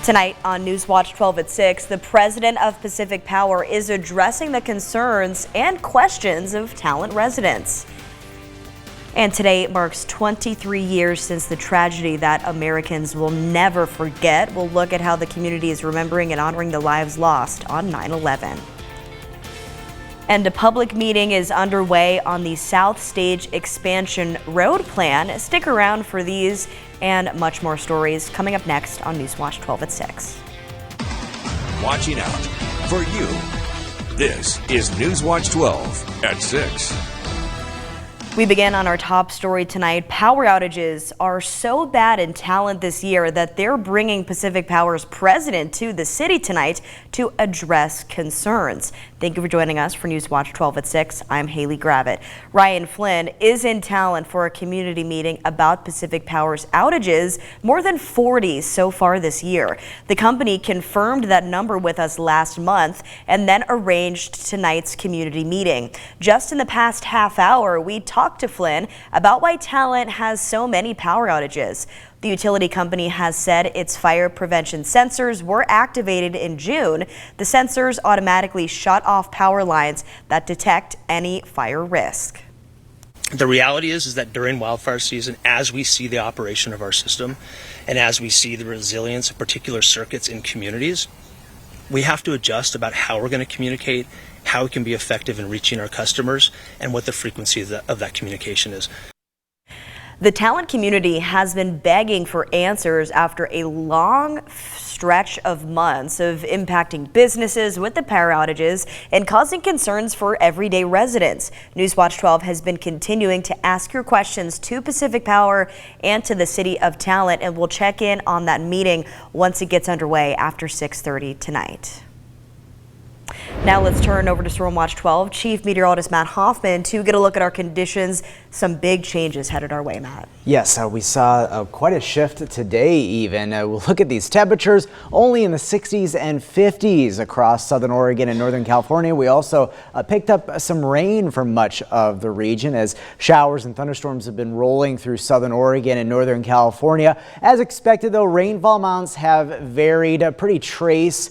Tonight on NewsWatch 12 at 6, the president of Pacific Power is addressing the concerns and questions of Talent residents. And today marks 23 years since the tragedy that Americans will never forget. We'll look at how the community is remembering and honoring the lives lost on 9/11. And a public meeting is underway on the South Stage Expansion Road Plan. Stick around for these and much more stories coming up next on NewsWatch 12 at 6. Watching out for you. This is NewsWatch 12 at 6. We begin on our top story tonight. Power outages are so bad in Talent this year that they're bringing Pacific Power's president to the city tonight to address concerns. Thank you for joining us for NewsWatch 12 at 6. I'm Haley Gravitt. Ryan Flynn is in Talent for a community meeting about Pacific Power's outages, more than 40 so far this year. The company confirmed that number with us last month and then arranged tonight's community meeting. Just in the past half hour, we talked to Flynn about why Talent has so many power outages. The utility company has said its fire prevention sensors were activated in June. The sensors automatically shut off power lines that detect any fire risk. The reality is that during wildfire season, as we see the operation of our system and as we see the resilience of particular circuits in communities, we have to adjust about how we're going to communicate, how we can be effective in reaching our customers, and what the frequency of that communication is. The Talent community has been begging for answers after a long stretch of months of impacting businesses with the power outages and causing concerns for everyday residents. NewsWatch 12 has been continuing to ask your questions to Pacific Power and to the City of Talent, and we'll check in on that meeting once it gets underway after 6:30 tonight. Now let's turn over to Stormwatch 12 Chief Meteorologist Matt Hoffman to get a look at our conditions. Some big changes headed our way, Matt. Yes, we saw quite a shift today even. We'll look at these temperatures only in the 60s and 50s across southern Oregon and northern California. We also picked up some rain for much of the region as showers and thunderstorms have been rolling through southern Oregon and northern California. As expected, though, rainfall amounts have varied, pretty trace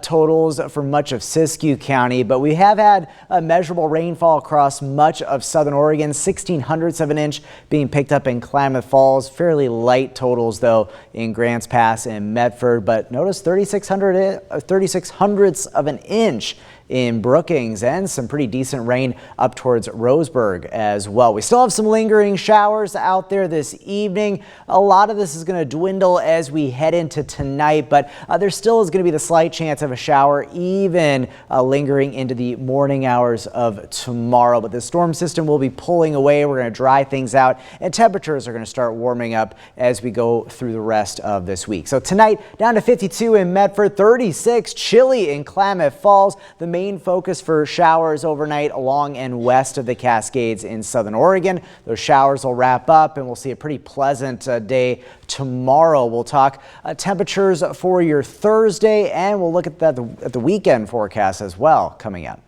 totals for much of Siskiyou County, but we have had a measurable rainfall across much of southern Oregon, 1/1600ths of an inch being picked up in Klamath Falls. Fairly light totals though in Grants Pass and Medford, but notice 3600ths of an inch in Brookings and some pretty decent rain up towards Roseburg as well. We still have some lingering showers out there this evening. A lot of this is going to dwindle as we head into tonight, but there still is going to be the slight chance of a shower even lingering into the morning hours of tomorrow. But the storm system will be pulling away. We're going to dry things out and temperatures are going to start warming up as we go through the rest of this week. So tonight down to 52 in Medford, 36 chilly in Klamath Falls. The main focus for showers overnight along and west of the Cascades in southern Oregon. Those showers will wrap up and we'll see a pretty pleasant day tomorrow. We'll talk temperatures for your Thursday and we'll look at the weekend forecast as well coming up.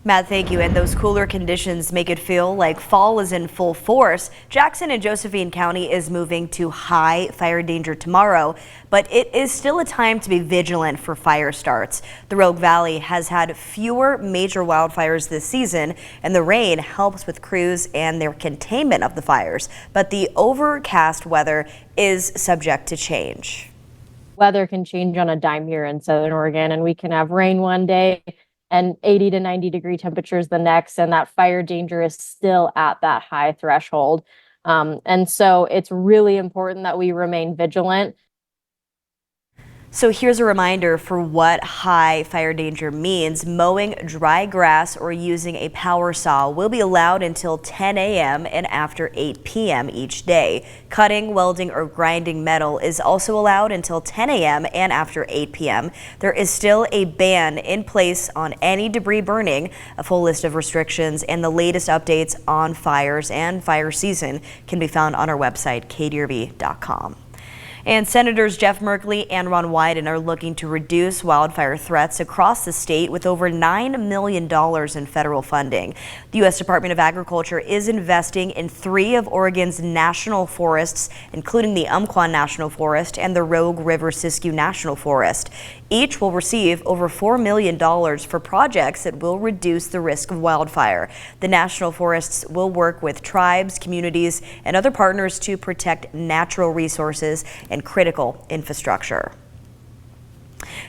Matt, thank you. And those cooler conditions make it feel like fall is in full force. Jackson and Josephine County is moving to high fire danger tomorrow, but it is still a time to be vigilant for fire starts. The Rogue Valley has had fewer major wildfires this season, and the rain helps with crews and their containment of the fires. But the overcast weather is subject to change. Weather can change on a dime here in southern Oregon, and we can have rain one day and 80 to 90 degree temperatures the next, and that fire danger is still at that high threshold. And so it's really important that we remain vigilant. So here's a reminder for what high fire danger means. Mowing dry grass or using a power saw will be allowed until 10 a.m. and after 8 p.m. each day. Cutting, welding, or grinding metal is also allowed until 10 a.m. and after 8 p.m. There is still a ban in place on any debris burning. A full list of restrictions and the latest updates on fires and fire season can be found on our website, kdrv.com. And Senators Jeff Merkley and Ron Wyden are looking to reduce wildfire threats across the state with over $9 million in federal funding. The U.S. Department of Agriculture is investing in 3 of Oregon's national forests, including the Umpqua National Forest and the Rogue River Siskiyou National Forest. Each will receive over $4 million for projects that will reduce the risk of wildfire. The national forests will work with tribes, communities, and other partners to protect natural resources and critical infrastructure.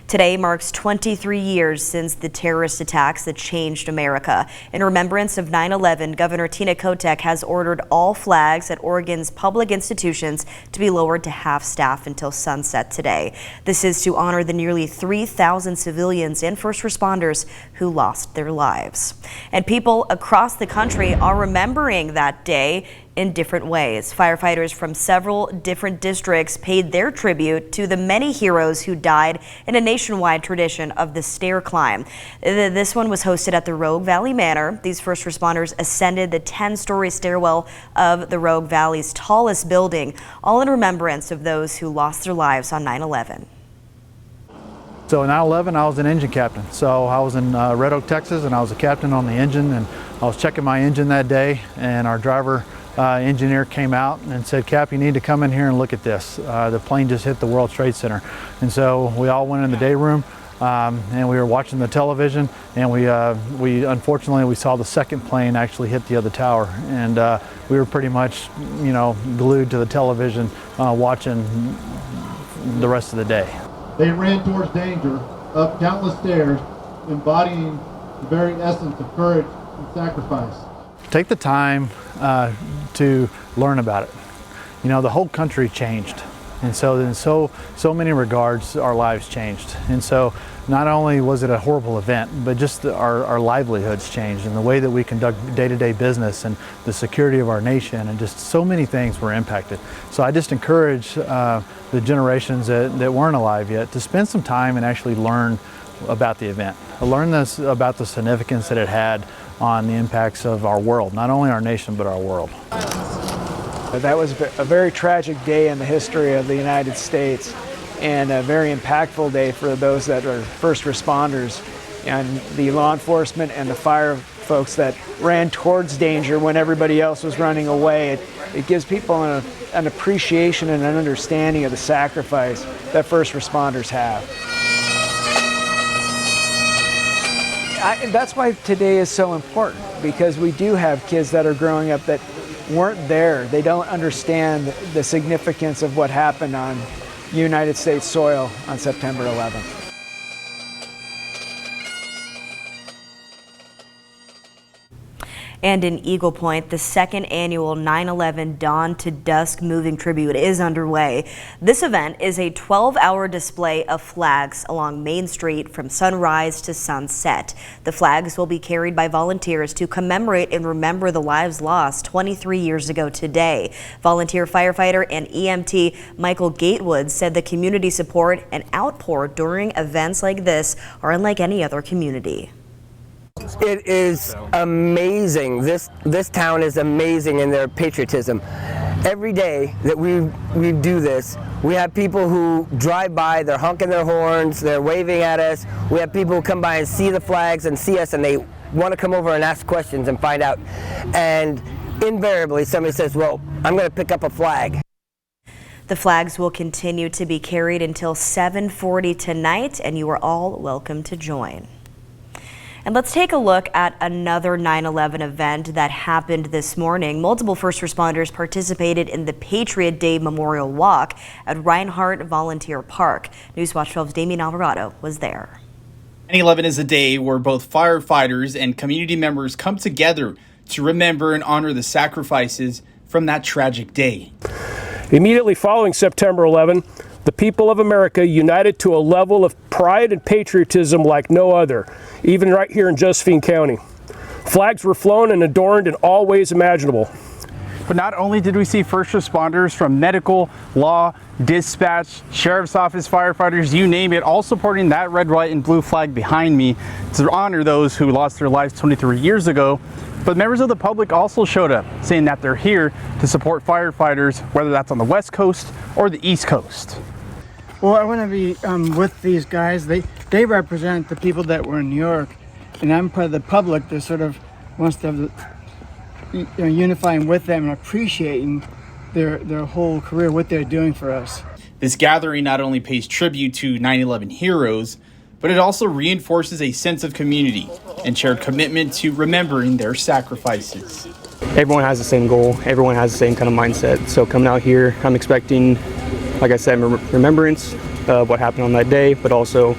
Today marks 23 years since the terrorist attacks that changed America. In remembrance of 9/11, Governor Tina Kotek has ordered all flags at Oregon's public institutions to be lowered to half-staff until sunset today. This is to honor the nearly 3,000 civilians and first responders who lost their lives. And people across the country are remembering that day in different ways. Firefighters from several different districts paid their tribute to the many heroes who died in a nationwide tradition of the stair climb. This one was hosted at the Rogue Valley Manor. These first responders ascended the 10-story stairwell of the Rogue Valley's tallest building, all in remembrance of those who lost their lives on 9/11. So in 9/11, I was an engine captain. So I was in Red Oak, Texas, and I was a captain on the engine, and I was checking my engine that day, and our driver engineer came out and said, "Cap, you need to come in here and look at this. The plane just hit the World Trade Center." And so we all went in the day room, and we were watching the television, and we unfortunately saw the second plane actually hit the other tower, and we were pretty much, glued to the television watching the rest of the day. They ran towards danger, up countless stairs, embodying the very essence of courage and sacrifice. Take the time to learn about it. The whole country changed, and so in so many regards our lives changed. And so not only was it a horrible event, but just our livelihoods changed, and the way that we conduct day-to-day business and the security of our nation, and just so many things were impacted. So I just encourage the generations that weren't alive yet to spend some time and actually learn about the event. Learn about the significance that it had on the impacts of our world, not only our nation, but our world. That was a very tragic day in the history of the United States, and a very impactful day for those that are first responders and the law enforcement and the fire folks that ran towards danger when everybody else was running away. It gives people an appreciation and an understanding of the sacrifice that first responders have. That's why today is so important, because we do have kids that are growing up that weren't there. They don't understand the significance of what happened on United States soil on September 11th. And in Eagle Point, the second annual 9/11 Dawn to Dusk Moving Tribute is underway. This event is a 12-hour display of flags along Main Street from sunrise to sunset. The flags will be carried by volunteers to commemorate and remember the lives lost 23 years ago today. Volunteer firefighter and EMT Michael Gatewood said the community support and outpour during events like this are unlike any other community. It is amazing. This town is amazing in their patriotism. Every day that we do this, we have people who drive by, they're honking their horns, they're waving at us. We have people who come by and see the flags and see us, and they want to come over and ask questions and find out. And invariably somebody says, "Well, I'm going to pick up a flag." The flags will continue to be carried until 7:40 tonight, and you are all welcome to join. And let's take a look at another 9/11 event that happened this morning. Multiple first responders participated in the Patriot Day Memorial Walk at Reinhardt Volunteer Park. NewsWatch 12's Damian Alvarado was there. 9/11 is a day where both firefighters and community members come together to remember and honor the sacrifices from that tragic day. Immediately following September 11, the people of America united to a level of pride and patriotism like no other, even right here in Josephine County. Flags were flown and adorned in all ways imaginable. But not only did we see first responders from medical, law, dispatch, sheriff's office, firefighters, you name it, all supporting that red, white, and blue flag behind me to honor those who lost their lives 23 years ago. But members of the public also showed up, saying that they're here to support firefighters, whether that's on the West Coast or the East Coast. Well, I want to be with these guys. They represent the people that were in New York, and I'm part of the public that sort of wants to have unifying with them and appreciating their whole career, what they're doing for us. This gathering not only pays tribute to 9/11 heroes, but it also reinforces a sense of community and shared commitment to remembering their sacrifices. Everyone has the same goal. Everyone has the same kind of mindset. So coming out here, I'm expecting, like I said, remembrance of what happened on that day, but also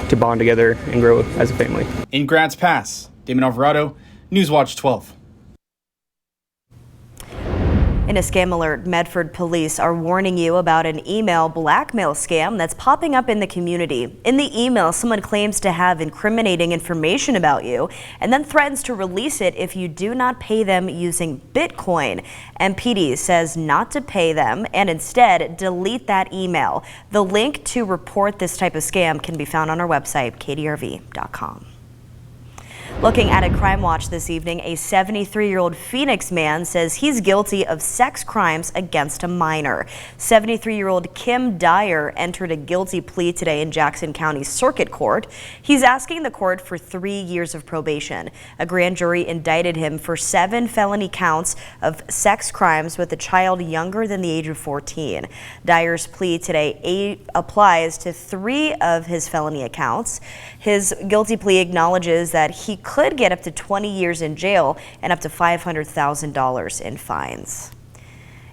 to bond together and grow as a family. In Grants Pass, Damon Alvarado, NewsWatch 12. In a scam alert, Medford police are warning you about an email blackmail scam that's popping up in the community. In the email, someone claims to have incriminating information about you and then threatens to release it if you do not pay them using Bitcoin. MPD says not to pay them and instead delete that email. The link to report this type of scam can be found on our website, kdrv.com. Looking at a crime watch this evening, a 73-year-old Phoenix man says he's guilty of sex crimes against a minor. 73-year-old Kim Dyer entered a guilty plea today in Jackson County Circuit Court. He's asking the court for 3 years of probation. A grand jury indicted him for 7 felony counts of sex crimes with a child younger than the age of 14. Dyer's plea today applies to 3 of his felony accounts. His guilty plea acknowledges that he could get up to 20 years in jail and up to $500,000 in fines.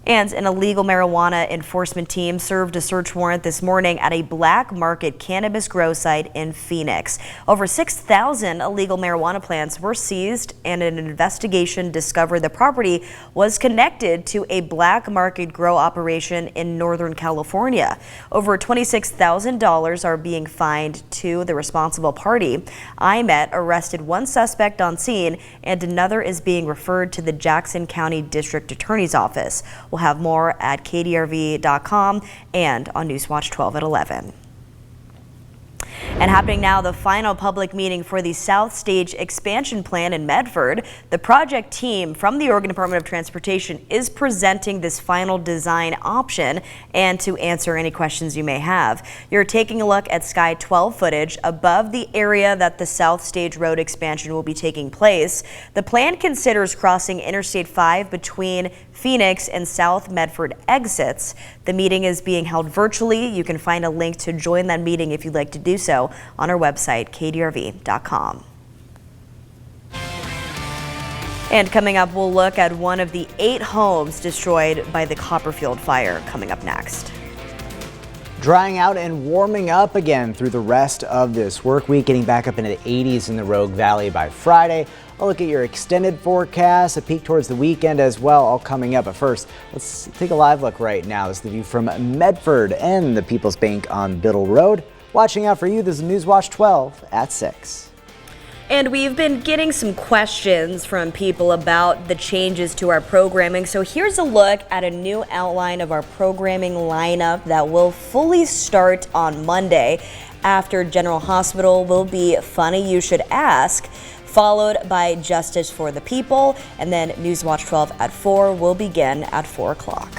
And an illegal marijuana enforcement team served a search warrant this morning at a black market cannabis grow site in Phoenix. Over 6,000 illegal marijuana plants were seized, and an investigation discovered the property was connected to a black market grow operation in Northern California. Over $26,000 are being fined to the responsible party. IMET arrested 1 suspect on scene, and another is being referred to the Jackson County District Attorney's Office. We'll have more at kdrv.com and on NewsWatch 12 at 11. And happening now, the final public meeting for the South Stage expansion plan in Medford. The project team from the Oregon Department of Transportation is presenting this final design option and to answer any questions you may have. You're taking a look at Sky 12 footage above the area that the South Stage Road expansion will be taking place. The plan considers crossing Interstate 5 between Phoenix and South Medford exits. The meeting is being held virtually. You can find a link to join that meeting if you'd like to do so on our website, kdrv.com. And coming up, we'll look at one of the 8 homes destroyed by the Copperfield fire coming up next. Drying out and warming up again through the rest of this work week, getting back up into the 80s in the Rogue Valley by Friday. I'll look at your extended forecast, a peek towards the weekend as well, all coming up. But first, let's take a live look right now. This is the view from Medford and the People's Bank on Biddle Road. Watching out for you, this is NewsWatch 12 at 6. And we've been getting some questions from people about the changes to our programming. So here's a look at a new outline of our programming lineup that will fully start on Monday. After General Hospital will be Funny You Should Ask, followed by Justice for the People, and then NewsWatch 12 at 4 will begin at 4 o'clock.